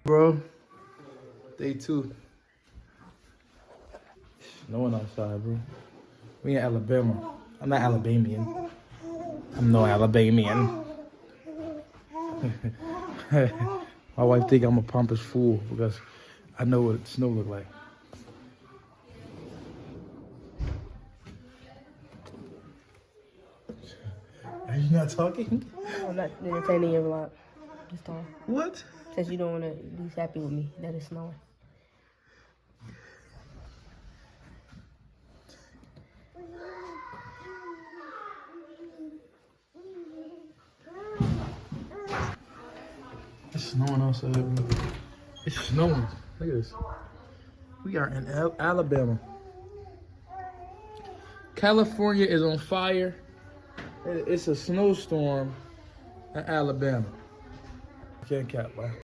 Bro, day 2. Snowing outside, bro. We in Alabama. I'm not Alabamian. I'm no Alabamian. My wife think I'm a pompous fool because I know what snow look like. Are you not talking? I'm not entertaining your vlog. Just talking. What? Since you don't want to be happy with me that it's snowing. It's snowing outside, bro. It's snowing. Look at this. We are in Alabama. California is on fire. It's a snowstorm in Alabama. Can't cap, bro.